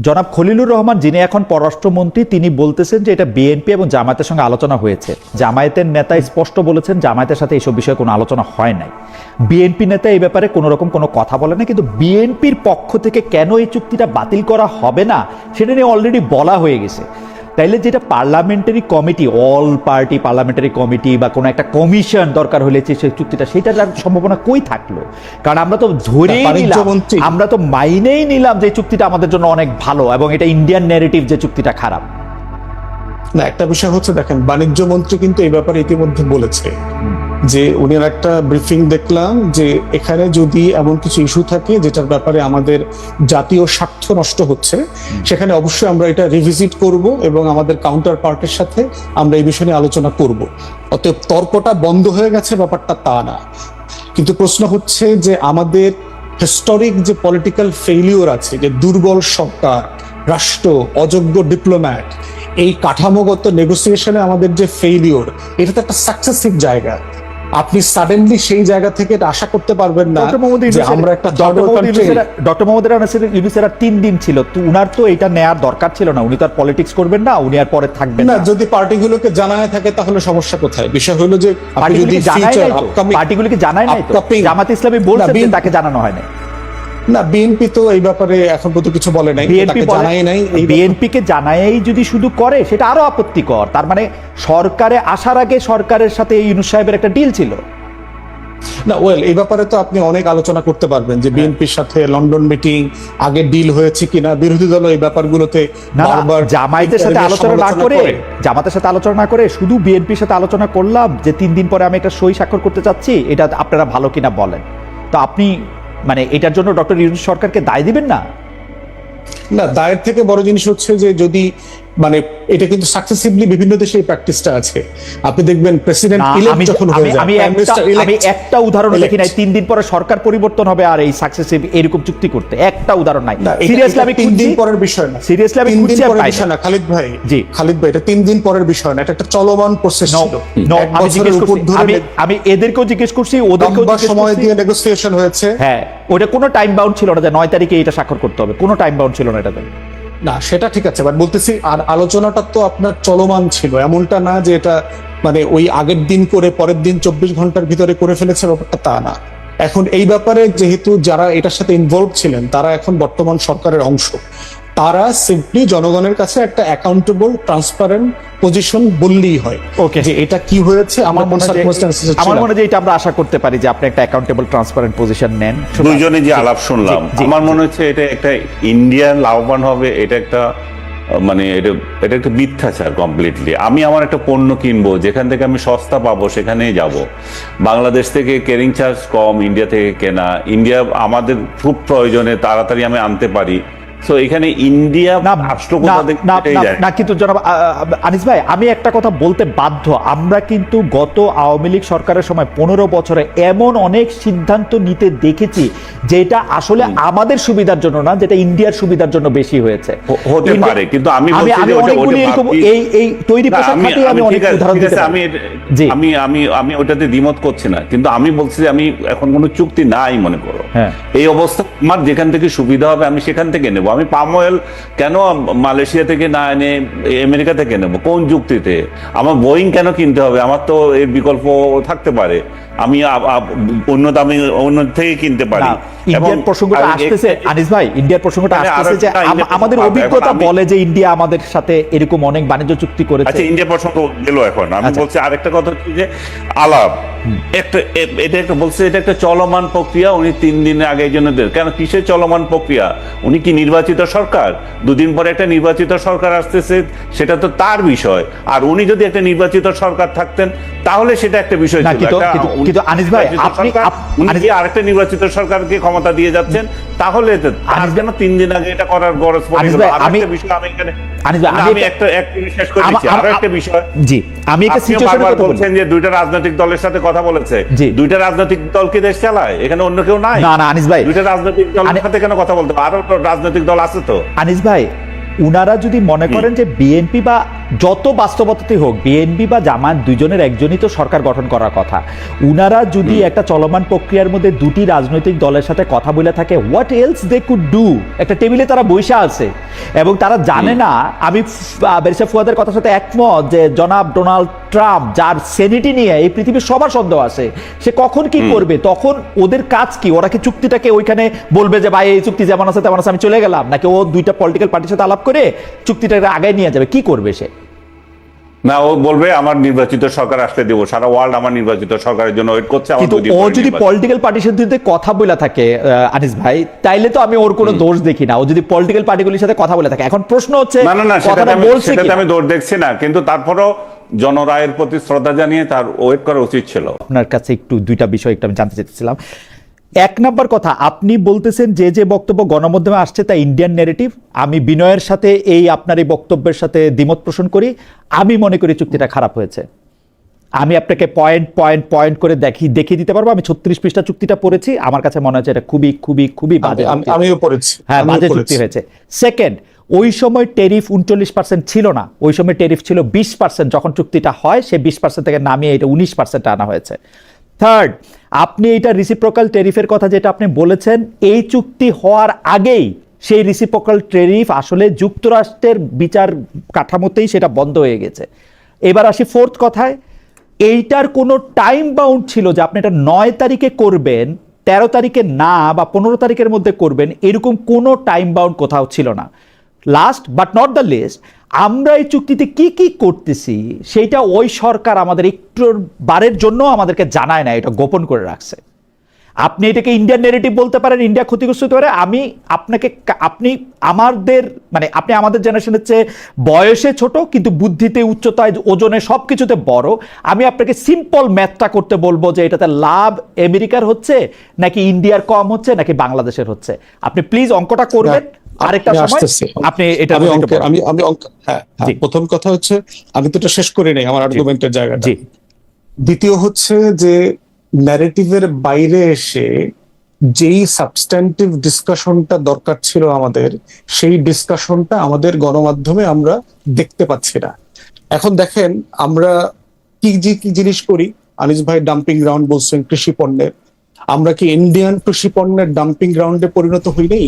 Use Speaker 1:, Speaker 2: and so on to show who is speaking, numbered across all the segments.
Speaker 1: জনাব খলিলুর রহমান যিনি এখন পররাষ্ট্রমন্ত্রী তিনি বলতেছেন যে এটা বিএনপি এবং জামায়াতের সঙ্গে আলোচনা হয়েছে। জামায়াতের নেতা স্পষ্ট বলেছেন জামায়াতের সাথে এইসব বিষয়ে কোনো আলোচনা হয় নাই। বিএনপি নেতা এই ব্যাপারে কোনো রকম কোনো কথা বলে না, কিন্তু বিএনপির পক্ষ থেকে কেন এই চুক্তিটা বাতিল করা হবে না সেটা নিয়ে অলরেডি বলা হয়ে গেছে। তাইলে যেটা parliamentary committee, all party parliamentary committee বা কোনো একটা কমিশন দরকার হলে সেই চুক্তিটা সেটার সম্ভাবনা কই থাকলো? কারণ আমরা তো ধরেই নিলাম, আমরা তো মাইনেই নিলাম যে চুক্তিটা আমাদের জন্য অনেক ভালো এবং এটা ইন্ডিয়ান ন্যারেটিভ যে চুক্তিটা খারাপ
Speaker 2: না। একটা বিষয় হচ্ছে, দেখেন, বাণিজ্য মন্ত্রী কিন্তু এই ব্যাপারে ইতিমধ্যে বলেছে যে উনার একটা ব্রিফিং দেখলাম যে এখানে যদি এমন কিছু ইস্যু থাকে যেটার ব্যাপারে আমাদের জাতীয় স্বার্থ নষ্ট হচ্ছে, সেখানে অবশ্যই আমরা এটা রিভিজিট করব এবং আমাদের কাউন্টার পার্টের সাথে আমরা এই বিষয় নিয়ে আলোচনা করব। অতএব তর্কটা বন্ধ হয়ে গেছে ব্যাপারটা তা না, কিন্তু প্রশ্ন হচ্ছে যে আমাদের হিস্টোরিক যে পলিটিক্যাল ফেইলিওর আছে, যে দুর্বল সরকার, রাষ্ট্র, অযোগ্য ডিপ্লোম্যাট, এই কাঠামোগত নেগোসিয়েশনে আমাদের যে ফেইলিওর, এটা তো একটা সাকসেসিভ জায়গা। আপনি সাডেনলি সেই জায়গা থেকে এটা আশা করতে পারবেন না যে আমরা একটা
Speaker 1: ডক্টর মোহাম্মদ ইউনূসের 3 দিন ছিল, তো উনার তো এটা নেয়ার দরকার ছিল না। উনি তো আর পলিটিক্স করবেন না, উনি আর পরে থাকবেন না।
Speaker 2: যদি পার্টিগুলোকে জানায় থাকে তাহলে সমস্যা কোথায়? বিষয় হলো যে
Speaker 1: পার্টিগুলোকে জানায় নাই তো, জামাত ইসলামী বলছে তাকে জানানো হয় না।
Speaker 2: না, বিএনপি তো এই ব্যাপারে এখন পর্যন্ত কিছু বলে নাই,
Speaker 1: বিএনপি কে জানাই যদি শুধু করে সেটা আরো আপত্তিকর। তার মানে সরকারে আসার আগে সরকারের সাথে ইউনূস সাহেবের একটা ডিল ছিল
Speaker 2: না। এই ব্যাপারে তো আপনি অনেক আলোচনা করতে পারবেন যে বিএনপির সাথে লন্ডন মিটিং আগে ডিল হয়েছে কিনা। বিরোধী দল এই ব্যাপারগুলোতে বারবার
Speaker 1: জামায়াতের সাথে আলোচনা না করে শুধু বিএনপির সাথে আলোচনা করলাম যে 3 দিন পরে আমি একটা সই স্বাক্ষর করতে চাচ্ছি, এটা আপনারা ভালো কিনা বলেন। তো আপনি মানে এটার জন্য ডক্টর ইউনূস সরকারকে দায় দিবেন না?
Speaker 2: না, দায়ের থেকে বড় জিনিস হচ্ছে যে যদি মানে এটা কিন্তু সাকসেসিভলি বিভিন্ন দেশে এই প্র্যাকটিসটা আছে। আপনি দেখবেন প্রেসিডেন্ট ইলেক্ট যখন হয়ে যায়,
Speaker 1: আমি একটা উদাহরণ দেখি নাই 3 দিন পরে সরকার পরিবর্তন হবে আর এই সাকসেসিভ এরকম চুক্তি করতে একটা উদাহরণ নাই।
Speaker 2: সিরিয়াসলি আমি 3 দিন পরের বিষয় না,
Speaker 1: সিরিয়াসলি আমি
Speaker 2: 3 দিন পরের বিষয় না খালিদ ভাই। জি খালিদ ভাই, এটা 3 দিন পরের বিষয় না, এটা একটা চলমান প্রসেস ছিল।
Speaker 1: আমি এদেরকেও জিজ্ঞেস করছি, ওদেরকেও
Speaker 2: সময় দিয়ে নেগোসিয়েশন হয়েছে।
Speaker 1: হ্যাঁ, ওটা কোনো টাইম বাউন্ড ছিল না যে 9 তারিখে এটা স্বাক্ষর করতে হবে, কোনো টাইম বাউন্ড ছিল না এটাতে।
Speaker 2: না, সেটা ঠিক আছে, বাট বলতেছি আর আলোচনাটা তো আপনার চলমান ছিল, এমনটা না যে এটা মানে ওই আগের দিন করে পরের দিন 24 ঘন্টার ভিতরে করে ফেলেছে, ব্যাপারটা তা না। এখন এই ব্যাপারে যেহেতু যারা এটার সাথে ইনভলভ ছিলেন তারা এখন বর্তমান সরকারের অংশ, তারা সিম্পলি জনগণের কাছে একটা অ্যাকাউন্টেবল ট্রান্সপারেন্ট পজিশন বললেই হয়।
Speaker 1: ওকে,
Speaker 2: যে এটা কি হয়েছে, আমার মনে
Speaker 1: হয় এটা আমরা আশা করতে পারি যে আপনি একটা অ্যাকাউন্টেবল ট্রান্সপারেন্ট পজিশন নেন।
Speaker 3: দুইজনে যে আলাপ শুনলাম, আমার মনে হচ্ছে এটা একটা ইন্ডিয়ান লাভবান হবে, এটা একটা মানে এটা একটা মিথ্যাচার কমপ্লিটলি। আমি আমার একটা পণ্য কিনবো, যেখান থেকে আমি সস্তা পাবো সেখানেই যাব। বাংলাদেশ থেকে ক্যারিং চার্জ কম, ইন্ডিয়া থেকে কেনা, ইন্ডিয়া আমাদের খুব প্রয়োজনে তাড়াতাড়ি আমি আনতে পারি। সো এখানে ইন্ডিয়া
Speaker 1: না, কিন্তু জনাব আনিস ভাই আমি একটা কথা বলতে বাধ্য, আমরা কিন্তু গত আওয়ামী লীগ সরকারের সময় 15 বছরে এমন অনেক সিদ্ধান্ত নিতে দেখেছি যেটা আসলে আমাদের সুবিধার জন্য না, যেটা ইন্ডিয়ার সুবিধার জন্য বেশি হয়েছে
Speaker 3: হতে পারে। কিন্তু আমি আমি ওটাতে দ্বিমত করছি না, কিন্তু আমি বলছি যে আমি এখন কোনো চুক্তি নাই মনে করো, এই অবস্থা আমার যেখান থেকে সুবিধা হবে আমি সেখান থেকে নেবো। আমি পাম অয়েল কেন মালয়েশিয়া থেকে না এনে আমেরিকা থেকে নেবো? কোন যুক্তিতে? আমার বোয়িং কেন কিনতে হবে? আমার তো এর বিকল্প থাকতে পারে, আমি অন্য দামে অন্য থেকে কিনতে পারি।
Speaker 1: ইন্ডিয়ার প্রসঙ্গটা আসতেছে আনিস ভাই, ইন্ডিয়ার প্রসঙ্গটা আসতেছে যে আমাদের অভিজ্ঞতা বলে যে ইন্ডিয়া আমাদের সাথে এরকম অনেক বাণিজ্য চুক্তি করেছে।
Speaker 3: আচ্ছা, ইন্ডিয়া প্রসঙ্গ গেল, এখন আমি বলছি আরেকটা কথা কি যে আলাপ এটা একটা বলছে এটা একটা চলমান প্রক্রিয়া। উনি 3 দিনের আগে এই জন্য কেন, কিসের চলমান প্রক্রিয়া? উনি কি নির্বাচিত সরকার? 2 দিন পরে একটা নির্বাচিত সরকার আসতেছে, সেটা তো তার বিষয়। আর উনি যদি একটা নির্বাচিত সরকার থাকতেন তাহলে সেটা একটা বিষয় ছিল।
Speaker 1: কিন্তু আনিস ভাই
Speaker 3: আপনি আরেকটা নির্বাচিত সরকারকে ক্ষমতা দিয়ে যাচ্ছেন, তাহলে আর কেন 3 দিন আগে এটা করার গরজ পড়ে গেল? আরেকটা বিষয় আমি এখানে আমি একটা শেষ করে দিচ্ছি। আরো একটা বিষয়,
Speaker 1: জি আমি একটা সিচুয়েশনের কথা
Speaker 3: বলছেন যে 2টা রাজনৈতিক দলের সাথে কথা বলেছে। 2টা রাজনৈতিক দল কি দেশ চালায়? এখানে অন্য কেউ নাই?
Speaker 1: না আনিস ভাই,
Speaker 3: 2টা রাজনৈতিক দলের সাথে কেন কথা বলতে? আরো রাজনৈতিক দল আছে তো।
Speaker 1: আনিস ভাই, উনারা যদি মনে করেন যে বিএনপি বা যত বাস্তবতাতেই হোক বিএনপি বা জামাত দুইজনের একজনই তো সরকার গঠন করার কথা। উনারা যদি একটা চলমান প্রক্রিয়ার মধ্যে দুটি রাজনৈতিক দলের সাথে কথা বলে থাকে, what else they could do? একটা টেবিলে তারা বসে আছে এবং তারা জানে না। আমি ব্যারিস্টার ফুয়াদের কথার সাথে একমত যে জনাব ডোনাল্ড ট্রাম্প, যার সেনিটি নিয়ে এই পৃথিবীর সবার সন্দেহ আছে, সে কখন কি করবে, তখন ওদের কাজ কি? ওরা কি চুক্তিটাকে ওইখানে বলবে যে ভাই এই চুক্তি যেমন আছে তেমন আছে, আমি চলে গেলাম, নাকি ও দুইটা পলিটিক্যাল পার্টির সাথে আলাপ করে চুক্তিটাকে আগায় নিয়ে যাবে? কি করবে সে?
Speaker 3: না, ও বলবে আমার নির্বাচিত সরকার আসতে দেবো, সারা ওয়ার্ল্ড আমার নির্বাচিত সরকারের জন্য ওয়েট করছে।
Speaker 1: কিন্তু ও যদি পলিটিক্যাল পার্টির সাথে কথা বলে থাকে আনিস ভাই, তাইলে তো আমি ওর কোনো দোষ দেখি না। ও যদি পলিটিক্যাল পার্টিগুলির সাথে কথা বলে থাকে, এখন প্রশ্ন হচ্ছে
Speaker 3: না সেটাতে আমি দোষ দেখছি না, কিন্তু তারপরও জনরায়ের প্রতি শ্রদ্ধা জানিয়ে তার ওয়েট করা উচিত ছিল।
Speaker 1: আপনার কাছে একটু দুইটা বিষয় একটু আমি জানতে চাইছিলাম। এক নাম্বার কথা, আপনি বলতেছেন যে যে বক্তব্য গণমাধ্যমে আসছে তা ইন্ডিয়ান নেরেটিভ। আমি বিনয়ের সাথে এই আপনার এই বক্তব্যের সাথে দ্বিমত পোষণ করি। আমি মনে করি চুক্তিটা খারাপ হয়েছে। আমি আপনাকে পয়েন্ট পয়েন্ট পয়েন্ট করে দেখিয়ে দিতে পারবো। আমি 36 পৃষ্ঠা চুক্তিটা পড়েছি, আমার কাছে মনে হচ্ছে এটা খুবই খুবই খুবই বাজে।
Speaker 2: আমিও পড়েছি,
Speaker 1: হ্যাঁ, বাজে চুক্তি হয়েছে। সেকেন্ড, ওই সময় টেরিফ 39% ছিল না, ওই সময় টেরিফ ছিল 20%। যখন চুক্তিটা হয় সে 20% থেকে নামিয়ে এটা 19% আনা হয়েছে। থার্ড, আপনি এটা রিসিপ্রোকাল টেরিফের কথা যেটা আপনি বলেছেন, এই চুক্তি হওয়ার আগেই সেই রিসিপ্রোকাল টেরিফ আসলে যুক্তরাষ্ট্রের বিচার কাঠামোতেই সেটা বন্ধ হয়ে গেছে। এবার আসি ফোর্থ কথায়, এইটার কোনো টাইম বাউন্ড ছিল যে আপনি এটা 9 তারিখে করবেন, 13 তারিখে না, বা 15 তারিখের মধ্যে করবেন, এরকম কোনো টাইম বাউন্ড কোথাও ছিল না। Last but not the least, আমরা এই চুক্তিতে কি কি করতেছি সেইটা ওই সরকার আমাদের একটু বারের জন্য আমাদেরকে জানায় না, এটা গোপন করে রাখছে। আপনি এটাকে ইন্ডিয়ান নেরেটিভ বলতে পারেন, ইন্ডিয়া ক্ষতিগ্রস্ত হতে পারে। আপনি আমাদের জেনারেশনের চেয়ে বয়সে ছোট, কিন্তু বুদ্ধিতে, উচ্চতায়, ওজনে সবকিছুতে বড়। আমি আপনাকে সিম্পল ম্যাথটা করতে বলবো যে এটাতে লাভ আমেরিকার হচ্ছে নাকি ইন্ডিয়ার কম হচ্ছে নাকি বাংলাদেশের হচ্ছে। আপনি প্লিজ অঙ্কটা করবেন আরেকটা সময়। আপনি এটা
Speaker 2: প্রথম কথা হচ্ছে, আমি তো এটা শেষ করি নাই আমার আর্গুমেন্টের জায়গাটা। দ্বিতীয় হচ্ছে যে ন্যারেটিভের বাইরে এসে যেই সাবস্ট্যান্টিভ ডিসকাশনটা দরকার ছিল আমাদের, সেই ডিসকাশনটা আমাদের গণমাধ্যমে আমরা দেখতে পাচ্ছি না। এখন দেখেন আমরা কি জিনিস করি। আনিস ভাই ডাম্পিং গ্রাউন্ড বলছেন কৃষি পণ্যের, আমরা কি ইন্ডিয়ান কৃষি পণ্যের ডাম্পিং গ্রাউন্ডে পরিণত হই নাই?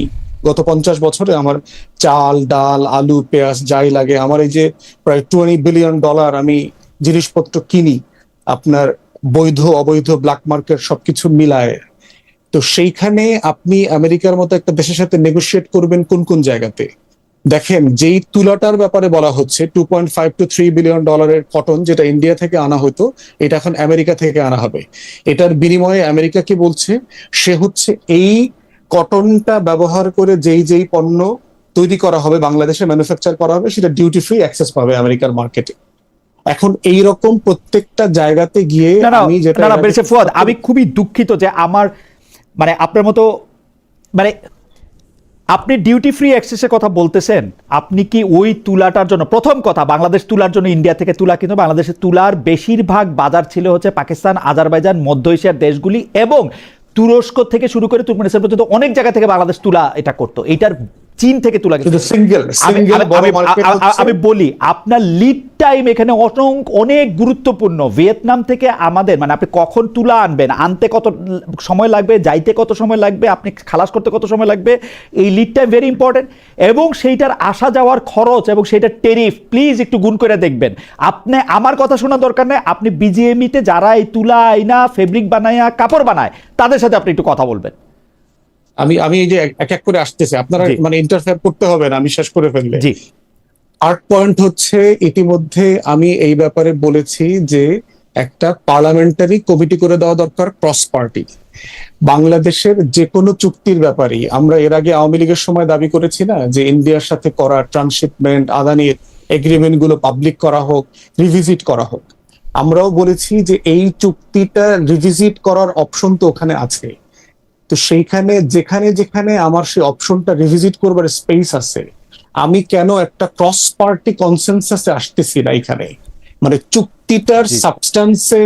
Speaker 2: গত 50 বছরে আমার চাল, ডাল, আলু, পেঁয়াজ যাই লাগে, আমার এই যে প্রায় $20 বিলিয়ন আমি জিনিসপত্র কিনি, আপনার বৈধ অবৈধ ব্ল্যাক মার্কেট সবকিছু মিলায়। তো সেইখানে আপনি আমেরিকার মতো একটা দেশের সাথে নেগোশিয়েট করবেন কোন কোন জায়গাতে? দেখেন, যেই তুলাটার ব্যাপারে বলা হচ্ছে 2.5 to 3 বিলিয়ন ডলারের কটন, যেটা ইন্ডিয়া থেকে আনা হতো, এটা এখন আমেরিকা থেকে আনা হবে। এটার বিনিময়ে আমেরিকা কি বলছে? সে হচ্ছে এই কটনটা ব্যবহার করে যেই পণ্য তৈরি করা হবে, বাংলাদেশে ম্যানুফ্যাকচার করা হবে, সেটা ডিউটি ফ্রি অ্যাক্সেস পাবে আমেরিকার মার্কেটে। এখন এইরকম প্রত্যেকটা জায়গাতে গিয়ে
Speaker 1: আমি খুবই দুঃখিত যে আমার আপনার মতো আপনি ডিউটি ফ্রি অ্যাক্সেসের কথা বলতেছেন। আপনি কি ওই তুলাটার জন্য, প্রথম কথা, বাংলাদেশ তুলার জন্য ইন্ডিয়া থেকে তুলা, কিন্তু বাংলাদেশের তুলার বেশিরভাগ বাজার ছিল হচ্ছে পাকিস্তান, আজারবাইজান, মধ্য এশিয়ার দেশগুলি এবং তুরস্ক থেকে শুরু করে তুর্কমেনিস্তান পর্যন্ত অনেক জায়গা থেকে বাংলাদেশ তুলা এটা করতো। এইটার চীন থেকে তুলা গেছে। আমি বলি আপনার লিড টাইম এখানে অনেক গুরুত্বপূর্ণ। ভিয়েতনাম থেকে আমাদের আপনি কখন তুলা আনবেন, আনতে কত সময় লাগবে, যাইতে কত সময় লাগবে, আপনি খালাস করতে কত সময় লাগবে, এই লিড টাইম ভেরি ইম্পর্টেন্ট। এবং সেইটার আসা যাওয়ার খরচ এবং সেইটার টেরিফ প্লিজ একটু গুণ করে দেখবেন। আপনি আমার কথা শোনার দরকার নেই, আপনি বিজিএমইতে যারা এই তুলা আইনা ফেব্রিক বানায়া কাপড় বানায় তাদের সাথে আপনি একটু কথা বলবেন।
Speaker 2: আমি এই যে এক এক করে আসতেছে, আপনারা ইন্টারফেয়ার করতে হবে না, আমি শেষ করে ফেললে। আর্ট পয়েন্ট হচ্ছে, ইতিমধ্যে আমি এই ব্যাপারে বলেছি যে একটা পার্লামেন্টারি কমিটি করে দেওয়া দরকার, ক্রস পার্টি। বাংলাদেশের যে কোনো চুক্তির ব্যাপারে আমরা এর আগে আওয়ামী লীগের সময় দাবি করেছি না যে ইন্ডিয়ার সাথে করা ট্রান্সশিপমেন্ট, আদানির এগ্রিমেন্ট গুলো পাবলিক করা হোক, রিভিজিট করা হোক। আমরাও বলেছি যে এই চুক্তিটা রিভিজিট করার অপশন তো ওখানে আছে। তো সেইখানে যেখানে যেখানে আমার সেই অপশনটা রিভিজিট করবার স্পেস আছে, আমি কেন একটা ক্রস পার্টি কনসেনসাসে আসতেছি না? এখানে মানে চুক্তিটার সাবস্টান্সে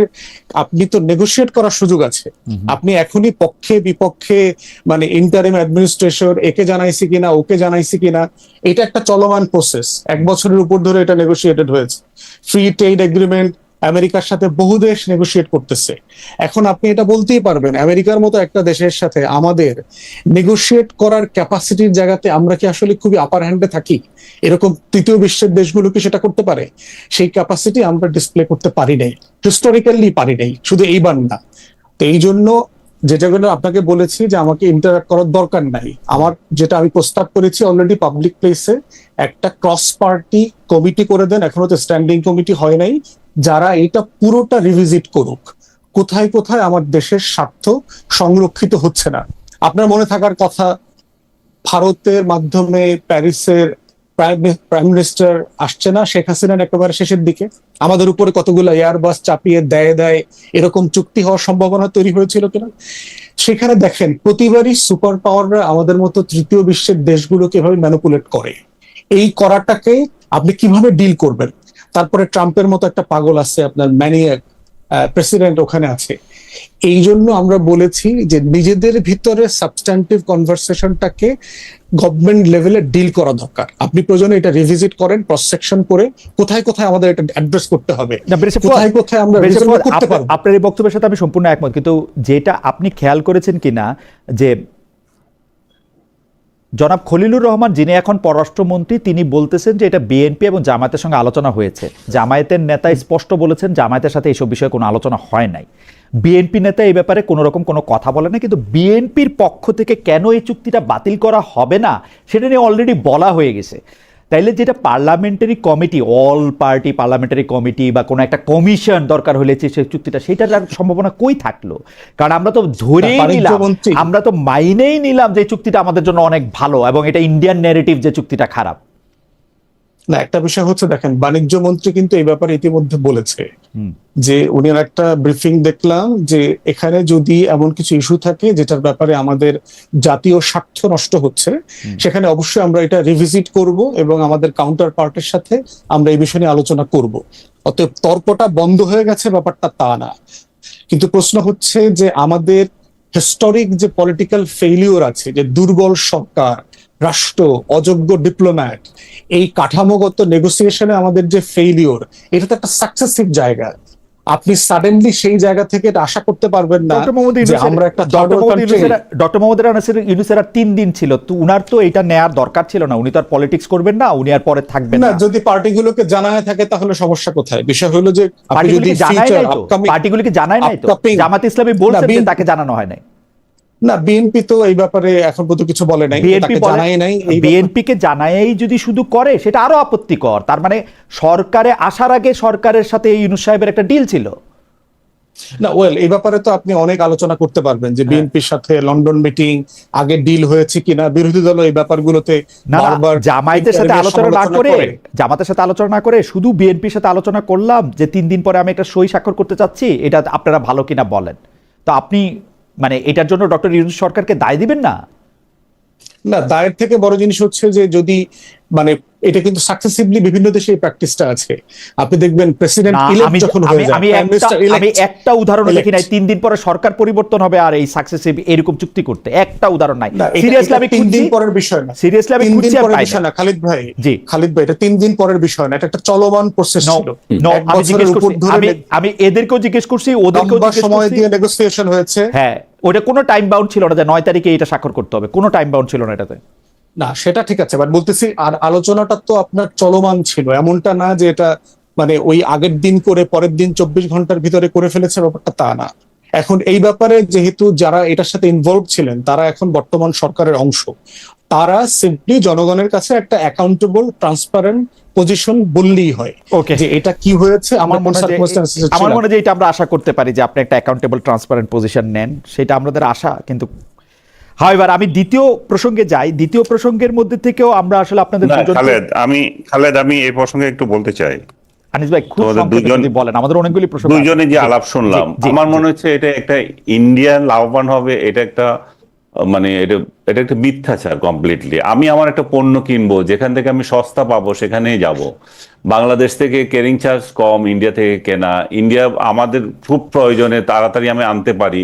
Speaker 2: আপনি তো নেগোশিয়েট করার সুযোগ আছে। আপনি এখনই পক্ষে বিপক্ষে মানে ইন্টারিম অ্যাডমিনিস্ট্রেশন একে জানাইছি কিনা ওকে জানাইছি কিনা, এটা একটা চলমান প্রসেস। 1 বছরের উপর ধরে এটা নেগোশিয়েটেড হয়েছে। ফ্রি ট্রেড এগ্রিমেন্ট আমেরিকার সাথে বহু দেশ নেগোশিয়েট করতেছে। এখন আপনি এটা বলতেই পারবেন আমেরিকার মতো একটা দেশের সাথে আমাদের নেগোশিয়েট করার ক্যাপাসিটির জায়গাতে আমরা কি আসলে খুবই আপার হ্যান্ডে থাকি? এরকম তৃতীয় বিশ্বের দেশগুলো কি সেটা করতে পারে? সেই ক্যাপাসিটি আমরা ডিসপ্লে করতে পারি নাই, হিস্টোরিক্যালি পারি নাই, শুধু এইবার না। তো এই জন্য যেটাগুলো আপনাকে বলেছি যে আমাকে ইন্টারাক্ট করার দরকার নাই, আমার যেটা আমি প্রস্তাব করেছি অলরেডি পাবলিক প্লেসে একটা ক্রস পার্টি কমিটি করে দেন, এখনো তো স্ট্যান্ডিং কমিটি হয় নাই, যারা এটা পুরোটা রিভিজিট করুক কোথায় কোথায় আমার দেশের স্বার্থ সংরক্ষিত হচ্ছে না। আপনার মনে থাকার কথা ভারতের মাধ্যমে প্যারিসের প্রাইম মিনিস্টার আসছে না, শেখ হাসিনার একেবারে শেষের দিকে আমাদের উপরে কতগুলো এয়ারবাস চাপিয়ে দেয় এরকম চুক্তি হওয়ার সম্ভাবনা তৈরি হয়েছিল কিনা? সেখানে দেখেন প্রতিবারই সুপার পাওয়াররা আমাদের মতো তৃতীয় বিশ্বের দেশগুলোকে এভাবে ম্যানিপুলেট করে। এই করাটাকে আপনি কিভাবে ডিল করবেন? তারপরে ট্রাম্পের মতো একটা পাগল আছে, আপনার ম্যানিয়াক প্রেসিডেন্ট ওখানে আছে। এই জন্য আমরা বলেছি যে নিজেদের ভিতরে সাবস্ট্যান্টিভ কনভারসেশনটাকে গভর্নমেন্ট লেভেলে ডিল করা দরকার। আপনি প্রয়োজনে এটা রিভিজিট করেন, ক্রস সেকশন করে কোথায় কোথায় আমাদের এটা অ্যাড্রেস করতে হবে, কোথায় কোথায় আমরা রিজলভ করতে পারবো।
Speaker 1: আপনার এই বক্তব্যের সাথে আমি সম্পূর্ণ একমত, কিন্তু যেটা আপনি খেয়াল করেছেন কিনা যে জনাব খলিলুর রহমান যিনি এখন পররাষ্ট্রমন্ত্রী তিনি বলতেছেন যে এটা বিএনপি এবং জামায়াতের সঙ্গে আলোচনা হয়েছে। জামায়াতের নেতা স্পষ্ট বলেছেন জামায়াতের সাথে এইসব বিষয়ে কোনো আলোচনা হয় নাই। বিএনপি নেতা এই ব্যাপারে কোনো রকম কোনো কথা বলে না, কিন্তু বিএনপির পক্ষ থেকে কেন এই চুক্তিটা বাতিল করা হবে না সেটা নিয়ে অলরেডি বলা হয়ে গেছে। তাইলে যেটা parliamentary committee, all party parliamentary committee বা কোনো একটা কমিশন দরকার হলে সেই চুক্তিটা, সেটার সম্ভাবনা কই থাকলো? কারণ আমরা তো ধরেই নিলাম, আমরা তো মাইনেই নিলাম যে চুক্তিটা আমাদের জন্য অনেক ভালো এবং এটা ইন্ডিয়ান ন্যারেটিভ যে চুক্তিটা খারাপ।
Speaker 2: না, একটা বিষয় হচ্ছে দেখেন বাণিজ্য মন্ত্রী কিন্তু এই ব্যাপারে ইতিমধ্যে বলেছে যে উনি একটা ব্রিফিং দেখলাম যে এখানে যদি এমন কিছু ইস্যু থাকে যেটার ব্যাপারে আমাদের জাতীয় স্বার্থ নষ্ট হচ্ছে, সেখানে অবশ্যই আমরা এটা রিভিজিট করব এবং আমাদের কাউন্টার পার্টের সাথে আমরা এই বিষয় নিয়ে আলোচনা করব। অতএব তর্কটা বন্ধ হয়ে গেছে ব্যাপারটা তা না, কিন্তু প্রশ্ন হচ্ছে যে আমাদের হিস্টোরিক যে পলিটিক্যাল ফেইলিওর আছে, যে দুর্বল সরকার, রাষ্ট্র, অযোগ্য ডিপ্লোম্যাট, এই কাঠামোগত নেগোসিয়েশনে আমাদের যে ফেইলিওর, এটা তো একটা সাকসেসিভ জায়গা। আপনি সাডেনলি সেই জায়গা থেকে এটা আশা করতে পারবেন না যে আমরা একটা
Speaker 1: ডক্টর মোহাম্মদ ইউনূসের 3 দিন ছিল, তো উনার তো এটা নেয়ার দরকার ছিল না। উনি তো আর পলিটিক্স করবেন না, উনি আর পরে থাকবেন না।
Speaker 2: যদি পার্টিগুলোকে জানায় থাকে তাহলে সমস্যা কোথায়? বিষয় হলো যে
Speaker 1: পার্টিগুলোকে জানায় নাই তো, জামাত ইসলামী বলছে যে তাকে জানানো হয় নাই।
Speaker 2: না, বিএনপি তো এই ব্যাপারে এখন পর্যন্ত কিছু বলে নাই, তাকে জানাই নাই।
Speaker 1: বিএনপি কে জানাই যদি শুধু করে সেটা আরো আপত্তিকর। তার মানে সরকারে আসার আগে সরকারের সাথে ইউনূস সাহেবের একটা ডিল ছিল
Speaker 2: না। ওয়েল, এই ব্যাপারে তো আপনি অনেক আলোচনা করতে পারবেন যে বিএনপির সাথে লন্ডন মিটিং আগে ডিল হয়েছে কিনা। বিরোধী দল এই ব্যাপারগুলোতে বারবার
Speaker 1: জামায়াতের সাথে আলোচনা না করে শুধু বিএনপির সাথে আলোচনা করলাম যে 3 দিন পরে আমি একটা সই স্বাক্ষর করতে চাচ্ছি, এটা আপনারা ভালো কিনা বলেন। তো আপনি মানে এটার জন্য ডক্টর ইউনূস সরকারকে দায় দিবেন না?
Speaker 2: না, দায়ের থেকে বড় জিনিস হচ্ছে যে যদি মানে এটা কিন্তু সাকসেসিভলি বিভিন্ন দেশে এই প্র্যাকটিসটা আছে। আপনি দেখবেন প্রেসিডেন্ট ইলেক্ট যখন হয়ে যায়,
Speaker 1: আমি একটা উদাহরণ দেখি নাই 3 দিন পরে সরকার পরিবর্তন হবে আর এই সাকসেসিভ এরকম চুক্তি করতে একটা উদাহরণ নাই।
Speaker 2: সিরিয়াসলি আমি 3 দিন পরের বিষয় না,
Speaker 1: সিরিয়াসলি আমি
Speaker 2: 3 দিন পরের বিষয় না খালিদ ভাই। জি খালিদ ভাই, এটা 3 দিন পরের বিষয় না, এটা একটা চলমান প্রসেস ছিল।
Speaker 1: আমি এদেরকেও জিজ্ঞেস করছি, ওদেরকেও জিজ্ঞেস করছি,
Speaker 2: সময় দিয়ে নেগোসিয়েশন হয়েছে।
Speaker 1: হ্যাঁ, ওটা কোনো টাইম বাউন্ড ছিল না যে 9 তারিখে এটা স্বাক্ষর করতে হবে, কোনো টাইম বাউন্ড ছিল না এটাতে।
Speaker 2: না, সেটা ঠিক আছে, বাট বলতেছি আর আলোচনাটা তো আপনার চলমান ছিল, এমনটা না যে এটা মানে ওই আগের দিন করে পরের দিন 24 ঘন্টার ভিতরে করে ফেলেছে, ব্যাপারটা তা না। এখন এই ব্যাপারে যেহেতু যারা এটার সাথে ইনভলভ ছিলেন তারা এখন বর্তমান সরকারের অংশ, তারা সিম্পলি জনগণের কাছে একটা অ্যাকাউন্টেবল ট্রান্সপারেন্ট পজিশন বললেই হয় যে এটা কি হয়েছে। আমার মনে
Speaker 1: হয় এটা আমরা আশা করতে পারি যে আপনি একটা অ্যাকাউন্টেবল ট্রান্সপারেন্ট পজিশন নেন, সেটা আমাদের আশা। কিন্তু এবার আমি দ্বিতীয় প্রসঙ্গে যাই। দ্বিতীয় প্রসঙ্গের মধ্যে থেকেও আমরা আসলে আপনাদের
Speaker 3: খালেদ আমি এই প্রসঙ্গে একটু বলতে চাই।
Speaker 1: আনিস ভাই খুব সংক্ষেপে যদি বলেন, আমাদের অনেকগুলি প্রশ্ন,
Speaker 3: দুইজনে যে আলাপ শুনলাম, আমার মনে হচ্ছে এটা একটা ইন্ডিয়ান লাভবান হবে, এটা একটা মানে এটা এটা একটা মিথ্যাচার কমপ্লিটলি। আমি আমার একটা পণ্য কিনবো, যেখান থেকে আমি সস্তা পাবো সেখানেই যাব। বাংলাদেশ থেকে ক্যারিং চার্জ কম, ইন্ডিয়া থেকে কেনা, ইন্ডিয়া আমাদের খুব প্রয়োজনে তাড়াতাড়ি আমি আনতে পারি।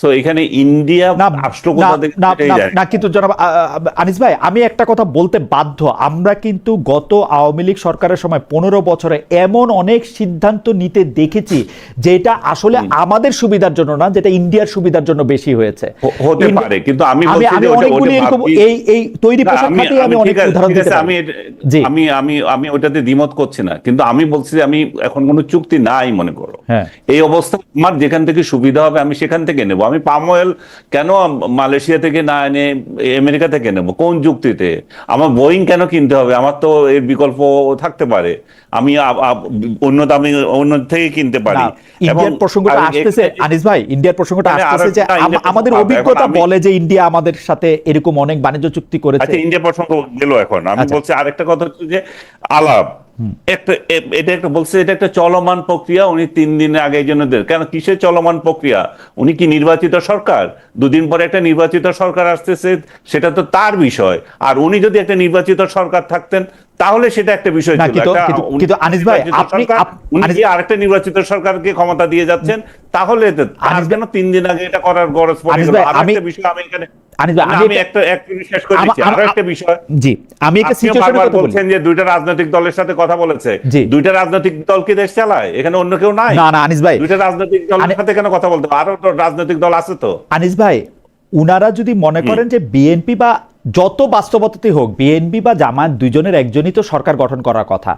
Speaker 3: সো এখানে ইন্ডিয়া
Speaker 1: না
Speaker 3: রাষ্ট্র কোথা থেকে সেটাই জানি
Speaker 1: না, কিন্তু জনাব আনিস ভাই, আমি একটা কথা বলতে বাধ্য। আমরা কিন্তু গত আওয়ামী লীগ সরকারের সময় 15 বছরে এমন অনেক সিদ্ধান্ত নিতে দেখেছি যেটা আসলে আমাদের সুবিধার জন্য না, যেটা ইন্ডিয়ার সুবিধার জন্য বেশি হয়েছে।
Speaker 3: হতে পারে, কিন্তু আমি বলছি যে ওটা
Speaker 1: অনেকগুলি এরকম
Speaker 3: ভাবছি।
Speaker 1: এই তৈরি পোশাক খাতে আমি অনেক উদাহরণ দিতে পারি। জি।
Speaker 3: আমি ওটাতে দ্বিমত করছি না, কিন্তু আমি বলছি যে আমি এখন কোনো চুক্তি নাই মনে করো।
Speaker 1: হ্যাঁ।
Speaker 3: এই অবস্থা আমার যেখান থেকে সুবিধা হবে আমি সেখান থেকে নেব। আমি পাম অয়েল কেন মালয়েশিয়া থেকে না এনে আমেরিকা থেকে নেব? কোন যুক্তিতে? আমার বোয়িং কেন কিনতে হবে? আমার তো এর বিকল্প থাকতে পারে, আমি অন্য থেকে কিনতে পারি।
Speaker 1: ইন্ডিয়ার প্রসঙ্গটা আসতেছে আনিস ভাই, ইন্ডিয়ার প্রসঙ্গটা আসতেছে যে আমাদের অভিজ্ঞতা বলে যে ইন্ডিয়া আমাদের সাথে এরকম অনেক বাণিজ্য চুক্তি করেছে।
Speaker 3: আচ্ছা, ইন্ডিয়া প্রসঙ্গ গেল, এখন আমি বলছি আরেকটা কথা হচ্ছে যে আলাপ এটা একটা বলছে, এটা একটা চলমান প্রক্রিয়া। উনি 3 দিনের আগে এই জন্য কেন, কিসের চলমান প্রক্রিয়া? উনি কি নির্বাচিত সরকার? 2 দিন পরে একটা নির্বাচিত সরকার আসতেছে, সেটা তো তার বিষয়। আর উনি যদি একটা নির্বাচিত সরকার থাকতেন তাহলে সেটা একটা বিষয় ছিল।
Speaker 1: কিন্তু আনিস ভাই,
Speaker 3: উনি কি আরেকটা নির্বাচিত সরকারকে ক্ষমতা দিয়ে যাচ্ছেন? তাহলে তার কেন 3 দিন আগে এটা করার গরজ পড়ে গেল? আরেকটা বিষয় আমি এখানে আমি একটা শেষ করে দিচ্ছি। আরো একটা বিষয়,
Speaker 1: জি, আমি একটা সিচুয়েশনের কথা
Speaker 3: বলছেন যে 2টা রাজনৈতিক দলের সাথে কথা বলেছে। 2টা রাজনৈতিক দল কি দেশ চালায়? এখানে অন্য কেউ নাই?
Speaker 1: না না আনিস ভাই,
Speaker 3: 2টা রাজনৈতিক দলের সাথে কেন কথা বলতে? আরো তো রাজনৈতিক দল আছে তো।
Speaker 1: আনিস ভাই, উনারা যদি মনে করেন যে বিএনপি বা যত বাস্তবতাতেই হোক, বিএনপি বা জামায়াত দুইজনের একজনই তো সরকার গঠন করার কথা,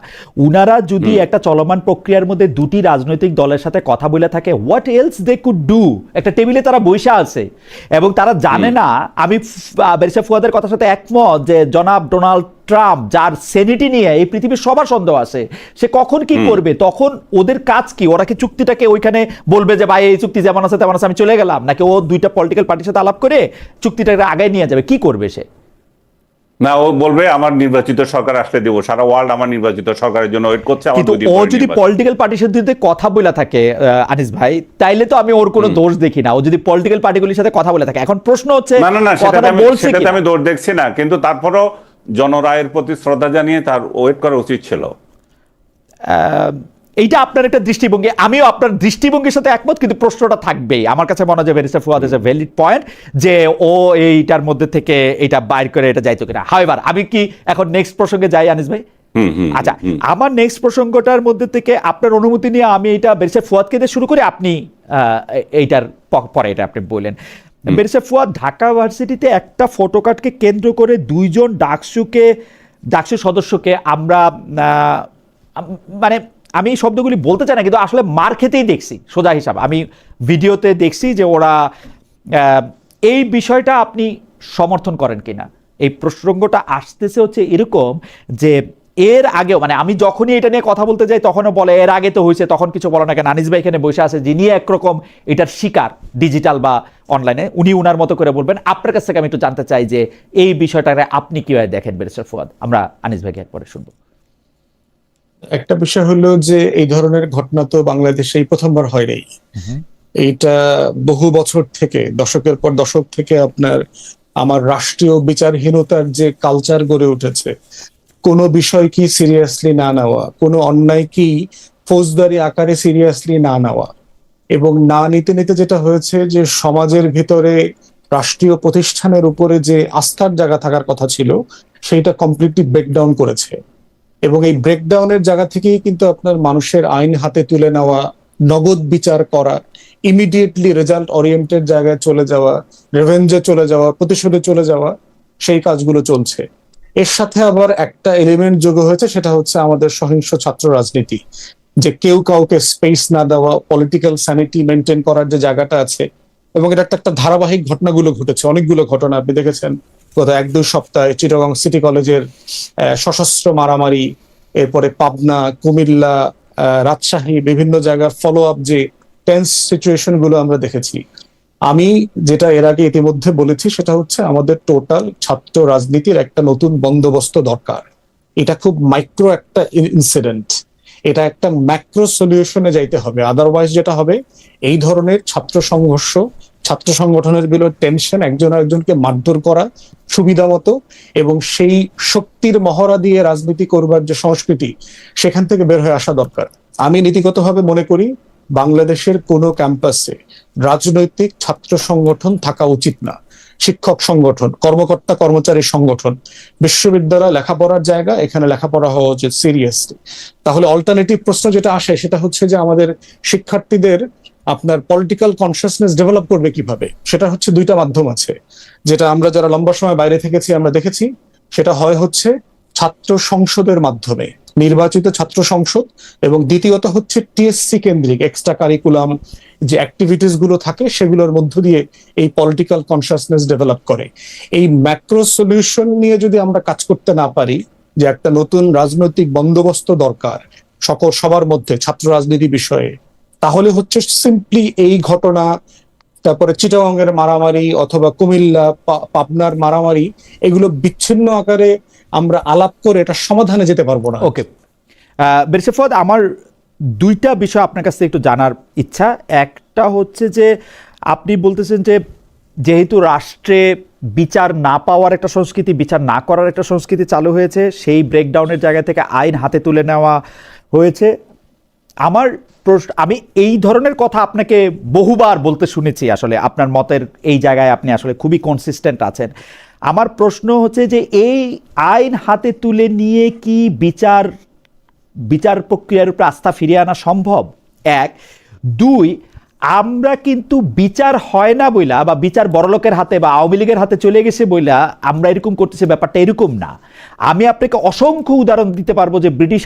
Speaker 1: উনারা যদি একটা চলমান প্রক্রিয়ার মধ্যে 2টি রাজনৈতিক দলের সাথে কথা বলে থাকে, what else they could do? একটা টেবিলে তারা বসে আছে এবং তারা জানে না। আমি ব্যারিস্টার ফুয়াদের কথার সাথে একমত যে জনাব ডোনাল্ড ট্রাম্প, যার সেনেটি নিয়ে এই পৃথিবীর সবার সন্দেহ আছে, সে কখন কি করবে, তখন ওদের কাজ কি? ওরা কি চুক্তিটাকে ওইখানে বলবে যে ভাই এই চুক্তি যেমন আছে তেমন আছে, আমি চলে গেলাম, নাকি ও 2টা পলিটিক্যাল পার্টির সাথে আলাপ করে চুক্তিটাকে আগায় নিয়ে যাবে? কি করবে সে?
Speaker 3: না, ও বলবে আমার নির্বাচিত সরকার আসলে দেবো, সারা ওয়ার্ল্ড আমার নির্বাচিত সরকারের জন্য ওয়েট করছে।
Speaker 1: কিন্তু ও যদি পলিটিক্যাল পার্টির সাথে কথা বলে থাকে আনিস ভাই, তাইলে তো আমি ওর কোনো দোষ দেখি না। ও যদি পলিটিক্যাল পার্টিগুলির সাথে কথা বলে থাকে, এখন প্রশ্ন হচ্ছে
Speaker 3: না সেটাতে আমি দোষ দেখছি না, কিন্তু তারপরও জনরায়ের প্রতি শ্রদ্ধা জানিয়ে তার ওয়েট করা উচিত ছিল।
Speaker 1: এইটা আপনার একটা দৃষ্টিভঙ্গি, আমিও আপনার দৃষ্টিভঙ্গির সাথে একমত, কিন্তু প্রশ্নটা থাকবেই। আমার কাছে মনে হয় barrister Fuad is a valid point যে ও এইটার মধ্যে থেকে এটা বাইর করে এটা যাইতো কিনা। হাওয়েভার, আমি কি এখন নেক্সট প্রসঙ্গে যাই আনিস ভাই? আচ্ছা, আমার নেক্সট প্রসঙ্গটার মধ্যে থেকে আপনার অনুমতি নিয়ে আমি এটা ব্যারিস্টার ফুয়াদকে দিয়ে শুরু করি, আপনি এইটার পরে এটা আপনি বললেন। ব্যারিস্টার ফুয়াদ, ঢাকা ভার্সিটিতে একটা ফটোকার্ডকে কেন্দ্র করে 2 জন ডাকসু সদস্যকে আমরা মানে আমি এই শব্দগুলি বলতে চাই না, কিন্তু আসলে মার খেতেই দেখছি সোজা হিসাব। আমি ভিডিওতে দেখছি যে ওরা এই বিষয়টা আপনি সমর্থন করেন কিনা? এই প্রসঙ্গটা আসতেছে হচ্ছে এরকম যে এর আগেও, মানে আমি যখনই এটা নিয়ে কথা বলতে যাই তখনও বলে এর আগে তো হয়েছে, তখন কিছু বলো না কেন? আনিস ভাই এখানে বসে আছে, যিনি একরকম এটার শিকার ডিজিটাল বা অনলাইনে, উনি উনার মতো করে বলবেন। আপনার কাছ থেকে আমি একটু জানতে চাই যে এই বিষয়টাকে আপনি কিভাবে দেখেন ব্যারিস্টার ফুয়াদ? আমরা আনিস ভাইকে একবারে শুনবো।
Speaker 2: একটা বিষয় হলো যে এই ধরনের ঘটনা তো বাংলাদেশে এই প্রথমবার হয় নাই। এইটা বহু বছর থেকে, দশকের পর দশক থেকে আপনার আমার রাষ্ট্রীয় বিচারহীনতার যে কালচার গড়ে উঠেছে, কোনো বিষয় কি সিরিয়াসলি না নেওয়া, কোনো অন্যায় কি ফৌজদারি আকারে সিরিয়াসলি না নেওয়া, এবং না নিতে নিতে যেটা হয়েছে যে সমাজের ভিতরে রাষ্ট্রীয় প্রতিষ্ঠানের উপরে যে আস্থার জায়গা থাকার কথা ছিল সেইটা কমপ্লিটলি ব্রেকডাউন করেছে। এবং এই ব্রেকডাউনের জায়গা থেকেই কিন্তু আপনার মানুষের আইন হাতে তুলে নেওয়া, নগদ বিচার করা, ইমিডিয়েটলি রেজাল্ট ওরিয়েন্টেড জায়গায় চলে যাওয়া, রেভেঞ্জে চলে যাওয়া, প্রতিশোধে চলে যাওয়া, সেই কাজগুলো চলছে। এর সাথে আবার একটা এলিমেন্ট যোগ হয়েছে, সেটা হচ্ছে আমাদের সহিংস ছাত্র রাজনীতি, যে কেউ কাউকে স্পেস না দেওয়া, পলিটিক্যাল স্যানিটি মেনটেন করার যে জায়গাটা আছে। এবং এটা একটা ধারাবাহিক ঘটনাগুলো ঘটেছে, অনেকগুলো ঘটনা আপনি দেখেছেন গত 1-2 সপ্তাহে। চিটাগং সিটি কলেজের সশস্ত্র মারামারি, এরপরে পাবনা, কুমিল্লা, রাজশাহী, বিভিন্ন জায়গার ফলো আপ যে টেন্স সিচুয়েশন গুলো আমরা দেখেছি। আমি যেটা এর আগে ইতিমধ্যে বলেছি সেটা হচ্ছে আমাদের টোটাল ছাত্র রাজনীতির একটা নতুন বন্দোবস্ত দরকার। এটা খুব মাইক্রো একটা ইনসিডেন্ট, এটা একটা ম্যাক্রো সলিউশনে যাইতে হবে। আদারওয়াইজ যেটা হবে, এই ধরনের ছাত্র সংঘর্ষ ছাত্র সংগঠনের বিরুদ্ধে টেনশন, একজন আরেকজনকে মারধর করা সুবিধা মতো, এবং সেই শক্তির মহড়া দিয়ে রাজনীতি করবার যে সংস্কৃতি, সেখান থেকে বের হয়ে আসা দরকার। আমি নীতিগতভাবে মনে করি বাংলাদেশের কোনো ক্যাম্পাসে রাজনৈতিক ছাত্র সংগঠন থাকা উচিত না। শিক্ষক সংগঠন, কর্মকর্তা কর্মচারী সংগঠন, বিশ্ববিদ্যালয় লেখাপড়ার জায়গা, এখানে লেখাপড়া হওয়া উচিত সিরিয়াসলি। তাহলে অল্টারনেটিভ প্রশ্ন যেটা আসে সেটা হচ্ছে যে আমাদের শিক্ষার্থীদের আপনার পলিটিক্যাল কনসিয়াসনেস ডেভেলপ করবে কিভাবে? সেটা হচ্ছে দুইটা মাধ্যম আছে, যেটা আমরা যারা লম্বা সময় বাইরে থেকেছি আমরা দেখেছি। সেটা হচ্ছে ছাত্র সংসদের মাধ্যমে, নির্বাচিত ছাত্র সংসদ, এবং দ্বিতীয়ত হচ্ছে টিএসসি কেন্দ্রিক এক্সট্রা কারিকুলাম যে অ্যাক্টিভিটিস গুলো থাকে সেগুলোর মধ্য দিয়ে এই পলিটিক্যাল কনসিয়াসনেস ডেভেলপ করে। এই ম্যাক্রো সলিউশন নিয়ে যদি আমরা কাজ করতে না পারি, যে একটা নতুন রাজনৈতিক বন্দোবস্ত দরকার সবার মধ্যে ছাত্র রাজনীতি বিষয়ে, তাহলে হচ্ছে সিম্পলি এই ঘটনা, তারপরে চিটাগাংয়ের মারামারি অথবা কুমিল্লা পাবনার মারামারি, এগুলো বিচ্ছিন্ন আকারে আমরা আলাপ করে এটা সমাধানে যেতে পারবো না।
Speaker 1: ওকে, ব্যারিস্টার ফুয়াদ, আমার দুইটা বিষয় আপনার কাছ থেকে একটু জানার ইচ্ছা। একটা হচ্ছে যে আপনি বলতেছেন যে যেহেতু রাষ্ট্রে বিচার না পাওয়ার একটা সংস্কৃতি, বিচার না করার একটা সংস্কৃতি চালু হয়েছে, সেই ব্রেকডাউনের জায়গা থেকে আইন হাতে তুলে নেওয়া হয়েছে। আমার প্রশ্ন, আমি এই ধরনের কথা আপনাকে বহুবার বলতে শুনেছি, আসলে আপনার মতের এই জায়গায় আপনি আসলে খুবই কনসিস্টেন্ট আছেন। আমার প্রশ্ন হচ্ছে যে এই আইন হাতে তুলে নিয়ে কি বিচার প্রক্রিয়ার উপর আস্থা ফিরিয়ে আনা সম্ভব? এক। দুই, আমরা কিন্তু বিচার হয় না বইলা, বা বিচার বড়লোকের হাতে বা আওয়ামী লীগের হাতে চলে গেছে বইলা আমরা এরকম করতেছি, ব্যাপারটা এরকম না। আমি আপনাকে অসংখ্য উদাহরণ দিতে পারবো যে ব্রিটিশ